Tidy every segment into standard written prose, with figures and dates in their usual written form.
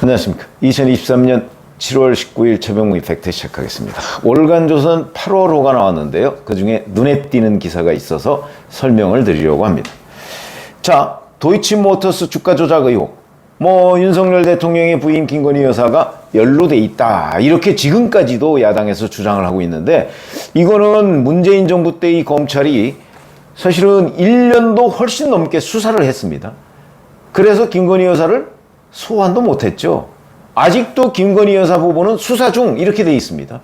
안녕하십니까. 2023년 7월 19일 최병무 이펙트 시작하겠습니다. 월간조선 8월호가 나왔는데요. 그 중에 눈에 띄는 기사가 있어서 설명을 드리려고 합니다. 자, 도이치모터스 주가 조작 의혹. 윤석열 대통령의 부인 김건희 여사가 연루돼 있다. 이렇게 지금까지도 야당에서 주장을 하고 있는데, 이거는 문재인 정부 때 이 검찰이 사실은 1년도 훨씬 넘게 수사를 했습니다. 그래서 김건희 여사를 소환도 못했죠. 아직도 김건희 여사 부부는 수사 중 이렇게 돼 있습니다.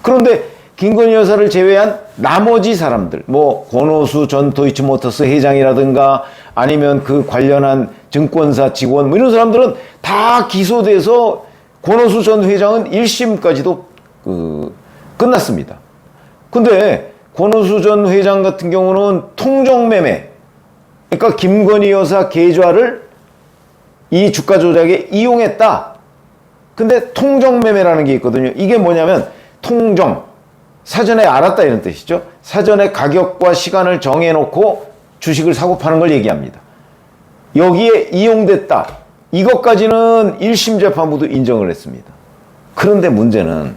그런데 김건희 여사를 제외한 나머지 사람들, 권오수 전 도이치모터스 회장이라든가 아니면 그 관련한 증권사 직원 이런 사람들은 다 기소돼서 권오수 전 회장은 1심까지도 끝났습니다. 근데 권오수 전 회장 같은 경우는 통정매매, 그러니까 김건희 여사 계좌를 이 주가 조작에 이용했다. 근데 통정매매라는 게 있거든요. 이게 뭐냐면 통정, 사전에 알았다 이런 뜻이죠. 사전에 가격과 시간을 정해놓고 주식을 사고 파는 걸 얘기합니다. 여기에 이용됐다. 이것까지는 1심 재판부도 인정을 했습니다. 그런데 문제는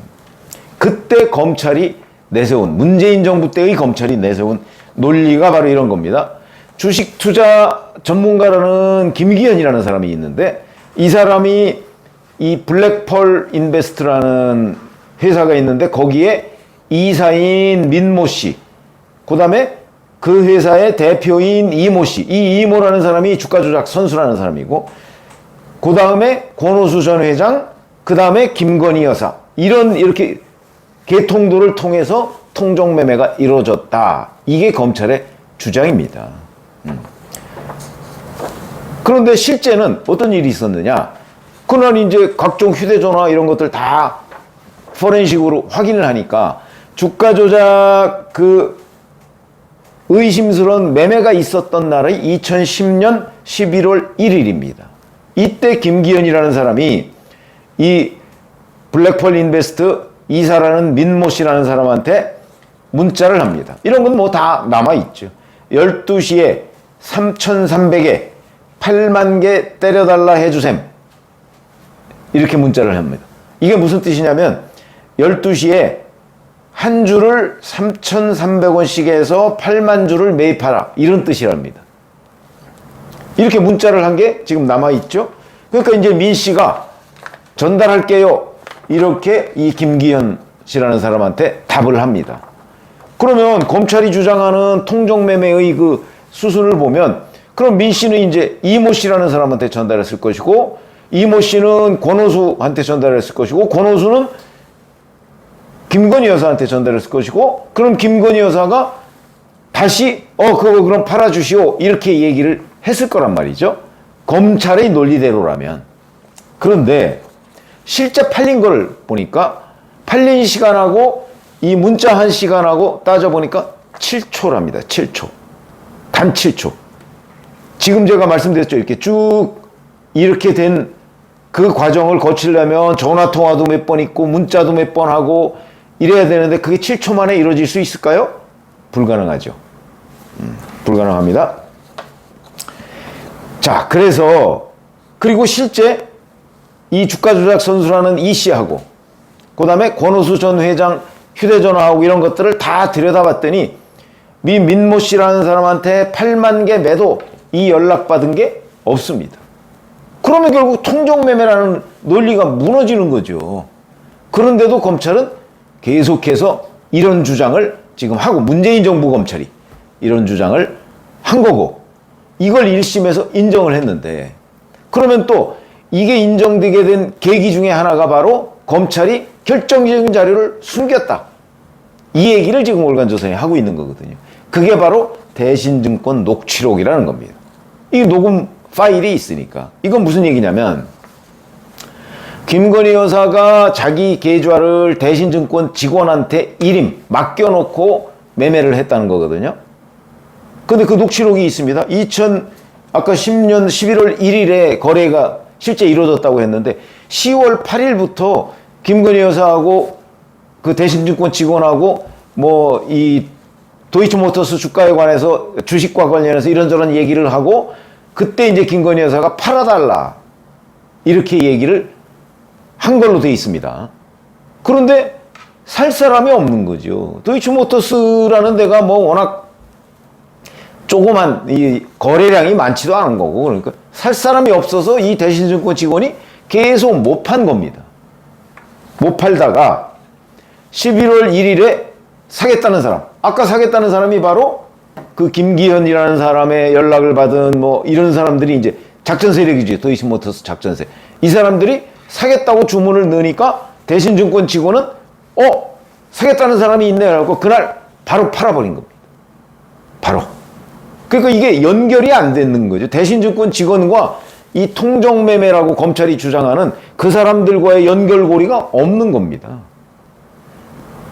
그때 검찰이 내세운, 문재인 정부 때의 검찰이 내세운 논리가 바로 이런 겁니다. 주식 투자 전문가라는 김기현이라는 사람이 있는데, 이 사람이 이 블랙펄 인베스트라는 회사가 있는데 거기에 이사인 민모 씨, 그 다음에 그 회사의 대표인 이모 씨, 이 이모라는 사람이 주가 조작 선수라는 사람이고, 그 다음에 권오수 전 회장, 그 다음에 김건희 여사, 이렇게 개통도를 통해서 통정매매가 이루어졌다. 이게 검찰의 주장입니다. 그런데 실제는 어떤 일이 있었느냐? 그날 이제 각종 휴대전화 이런 것들 다 포렌식으로 확인을 하니까 주가 조작 의심스러운 매매가 있었던 날이 2010년 11월 1일입니다. 이때 김기현이라는 사람이 이 블랙펄 인베스트 이사라는 민모 씨라는 사람한테 문자를 합니다. 이런 건 다 남아있죠. 12시에 3,300에 8만 개 때려달라 해주셈. 이렇게 문자를 합니다. 이게 무슨 뜻이냐면 12시에 한 주를 3,300원씩 해서 8만 주를 매입하라. 이런 뜻이랍니다. 이렇게 문자를 한 게 지금 남아있죠. 그러니까 이제 민 씨가 전달할게요. 이렇게 이 김기현 씨라는 사람한테 답을 합니다. 그러면 검찰이 주장하는 통정매매의 그 수순을 보면, 그럼 민 씨는 이제 이모 씨라는 사람한테 전달했을 것이고, 이모 씨는 권오수한테 전달했을 것이고, 권오수는 김건희 여사한테 전달했을 것이고, 그럼 김건희 여사가 다시 그거 그럼 팔아주시오 이렇게 얘기를 했을 거란 말이죠. 검찰의 논리대로라면. 그런데 실제 팔린 걸 보니까 팔린 시간하고 이 문자 한 시간하고 따져보니까 7초랍니다. 7초. 단 7초. 지금 제가 말씀드렸죠. 이렇게 쭉 이렇게 된 그 과정을 거치려면 전화통화도 몇 번 있고 문자도 몇 번 하고 이래야 되는데, 그게 7초 만에 이루어질 수 있을까요? 불가능하죠. 불가능합니다. 자, 그리고 실제 이 주가 조작 선수라는 이 씨하고, 그 다음에 권오수 전 회장 휴대전화하고 이런 것들을 다 들여다봤더니 민모 씨라는 사람한테 8만 개 매도 이 연락받은 게 없습니다. 그러면 결국 통정매매라는 논리가 무너지는 거죠. 그런데도 검찰은 계속해서 이런 주장을 지금 하고, 문재인 정부 검찰이 이런 주장을 한 거고, 이걸 1심에서 인정을 했는데, 그러면 또 이게 인정되게 된 계기 중에 하나가 바로 검찰이 결정적인 자료를 숨겼다. 이 얘기를 지금 월간조선이 하고 있는 거거든요. 그게 바로 대신증권 녹취록이라는 겁니다. 이 녹음 파일이 있으니까. 이건 무슨 얘기냐면, 김건희 여사가 자기 계좌를 대신증권 직원한테 맡겨놓고 매매를 했다는 거거든요. 근데 그 녹취록이 있습니다. 아까 10년 11월 1일에 거래가 실제 이루어졌다고 했는데, 10월 8일부터 김건희 여사하고 그 대신증권 직원하고 이 도이치모터스 주가에 관해서, 주식과 관련해서 이런저런 얘기를 하고, 그때 이제 김건희 여사가 팔아달라. 이렇게 얘기를 한 걸로 돼 있습니다. 그런데 살 사람이 없는 거죠. 도이치모터스라는 데가 뭐 워낙 조그만 이 거래량이 많지도 않은 거고, 그러니까 살 사람이 없어서 이 대신증권 직원이 계속 못 판 겁니다. 못 팔다가 11월 1일에 사겠다는 사람, 아까 사겠다는 사람이 바로 그 김기현이라는 사람의 연락을 받은 뭐 이런 사람들이 이제 작전 세력이죠. 도이치모터스 작전 세력. 이 사람들이 사겠다고 주문을 넣으니까 대신증권 직원은 사겠다는 사람이 있네 라고 그날 바로 팔아버린 겁니다. 바로. 그러니까 이게 연결이 안 되는 거죠. 대신증권 직원과 이 통정매매라고 검찰이 주장하는 그 사람들과의 연결고리가 없는 겁니다.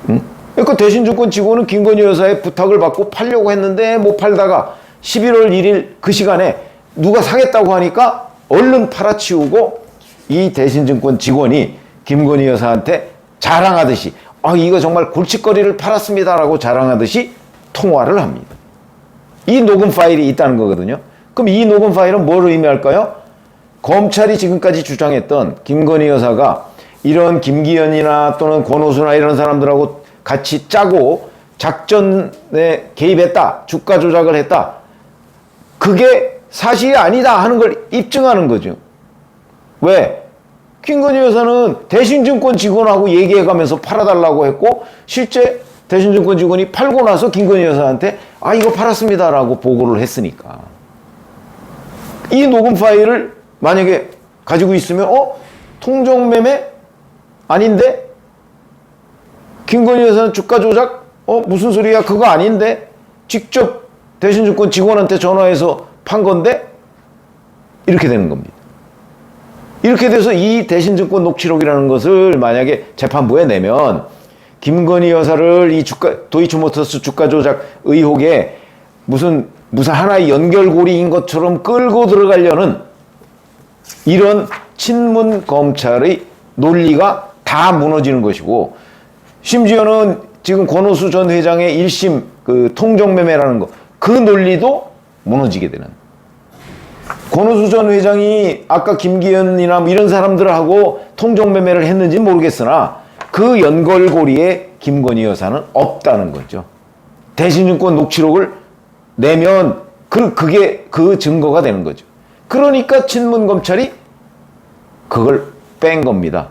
응? 그러니까 대신증권 직원은 김건희 여사의 부탁을 받고 팔려고 했는데 못 팔다가 11월 1일 그 시간에 누가 사겠다고 하니까 얼른 팔아치우고 이 대신증권 직원이 김건희 여사한테 자랑하듯이 이거 정말 골칫거리를 팔았습니다라고 자랑하듯이 통화를 합니다. 이 녹음 파일이 있다는 거거든요. 그럼 이 녹음 파일은 뭘 의미할까요? 검찰이 지금까지 주장했던 김건희 여사가 이런 김기현이나 또는 권오수나 이런 사람들하고 같이 짜고 작전에 개입했다, 주가 조작을 했다, 그게 사실이 아니다 하는 걸 입증하는 거죠. 왜? 김건희 여사는 대신증권 직원하고 얘기해가면서 팔아달라고 했고, 실제 대신증권 직원이 팔고 나서 김건희 여사한테 이거 팔았습니다라고 보고를 했으니까. 이 녹음 파일을 만약에 가지고 있으면 통정매매? 아닌데? 김건희 여사는 주가 조작? 무슨 소리야? 그거 아닌데? 직접 대신증권 직원한테 전화해서 판 건데? 이렇게 되는 겁니다. 이렇게 돼서 이 대신증권 녹취록이라는 것을 만약에 재판부에 내면 김건희 여사를 이 도이치모터스 주가 조작 의혹에 무슨 하나의 연결고리인 것처럼 끌고 들어가려는 이런 친문 검찰의 논리가 다 무너지는 것이고, 심지어는 지금 권오수 전 회장의 1심 그 통정매매라는 거, 그 논리도 무너지게 되는. 권오수 전 회장이 아까 김기현이나 이런 사람들하고 통정매매를 했는지는 모르겠으나 그 연결고리에 김건희 여사는 없다는 거죠. 대신증권 녹취록을 내면 그게 그 증거가 되는 거죠. 그러니까 친문 검찰이 그걸 뺀 겁니다.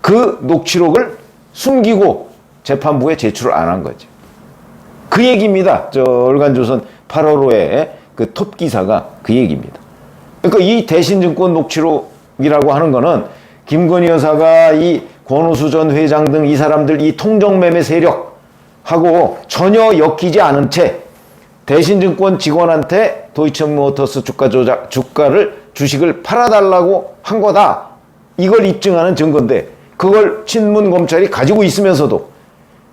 그 녹취록을 숨기고 재판부에 제출을 안 한 거죠. 그 얘기입니다. 월간조선 8월호에 그 톱 기사가 그 얘기입니다. 그러니까 이 대신증권 녹취록이라고 하는 거는 김건희 여사가 이 권오수 전 회장 등 이 사람들 이 통정매매 세력하고 전혀 엮이지 않은 채 대신증권 직원한테 도이치모터스 주식을 팔아달라고 한 거다. 이걸 입증하는 증거인데, 그걸 친문 검찰이 가지고 있으면서도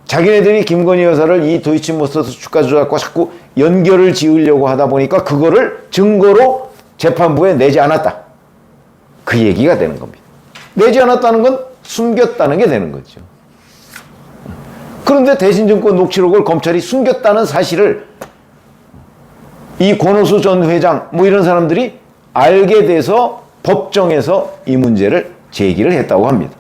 자기네들이 김건희 여사를 이 도이치모터스 주가 조작과 자꾸 연결을 지으려고 하다 보니까 그거를 증거로 재판부에 내지 않았다. 그 얘기가 되는 겁니다. 내지 않았다는 건 숨겼다는 게 되는 거죠. 그런데 대신증권 녹취록을 검찰이 숨겼다는 사실을 이 권오수 전 회장 이런 사람들이 알게 돼서 법정에서 이 문제를 제기를 했다고 합니다.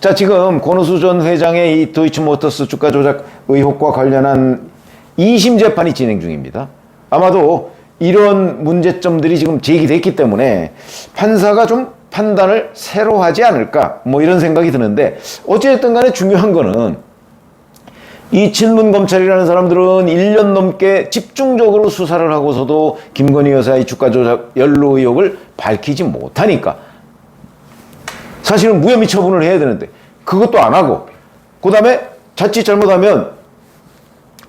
자, 지금 권오수 전 회장의 이 도이치모터스 주가 조작 의혹과 관련한 2심 재판이 진행 중입니다. 아마도 이런 문제점들이 지금 제기됐기 때문에 판사가 좀 판단을 새로 하지 않을까 이런 생각이 드는데, 어쨌든 간에 중요한 거는 이 친문 검찰이라는 사람들은 1년 넘게 집중적으로 수사를 하고서도 김건희 여사의 주가 조작 연루 의혹을 밝히지 못하니까 사실은 무혐의 처분을 해야 되는데 그것도 안 하고, 그 다음에 자칫 잘못하면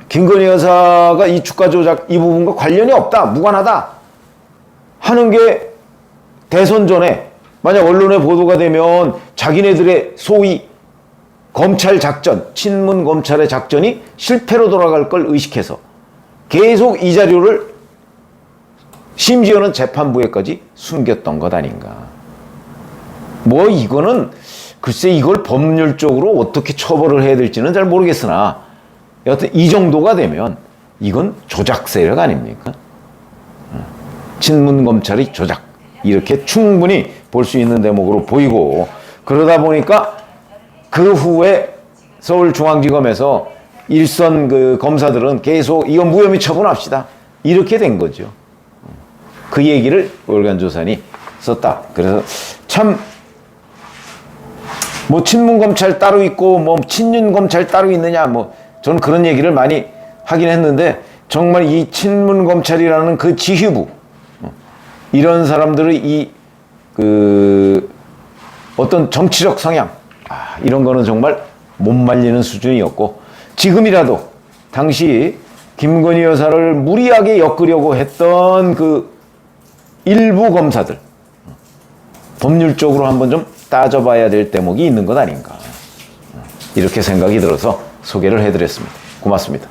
김건희 여사가 이 주가 조작 이 부분과 관련이 없다, 무관하다 하는 게 대선 전에 만약 언론에 보도가 되면 자기네들의 소위 검찰 작전, 친문 검찰의 작전이 실패로 돌아갈 걸 의식해서 계속 이 자료를 심지어는 재판부에까지 숨겼던 것 아닌가. 이거는 글쎄 이걸 법률적으로 어떻게 처벌을 해야 될지는 잘 모르겠으나 여하튼 이 정도가 되면 이건 조작 세력 아닙니까? 친문 검찰이 조작, 이렇게 충분히 볼 수 있는 대목으로 보이고, 그러다 보니까 그 후에 서울중앙지검에서 일선 그 검사들은 계속 이건 무혐의 처분합시다, 이렇게 된 거죠. 그 얘기를 월간조선이 썼다. 그래서 참 뭐 친문검찰 따로 있고 뭐 친윤검찰 따로 있느냐, 뭐 저는 그런 얘기를 많이 하긴 했는데, 정말 이 친문검찰이라는 그 지휘부, 이런 사람들의 이 그 어떤 정치적 성향, 이런 거는 정말 못 말리는 수준이었고, 지금이라도 당시 김건희 여사를 무리하게 엮으려고 했던 그 일부 검사들, 법률적으로 한번 좀 따져봐야 될 대목이 있는 것 아닌가, 이렇게 생각이 들어서 소개를 해드렸습니다. 고맙습니다.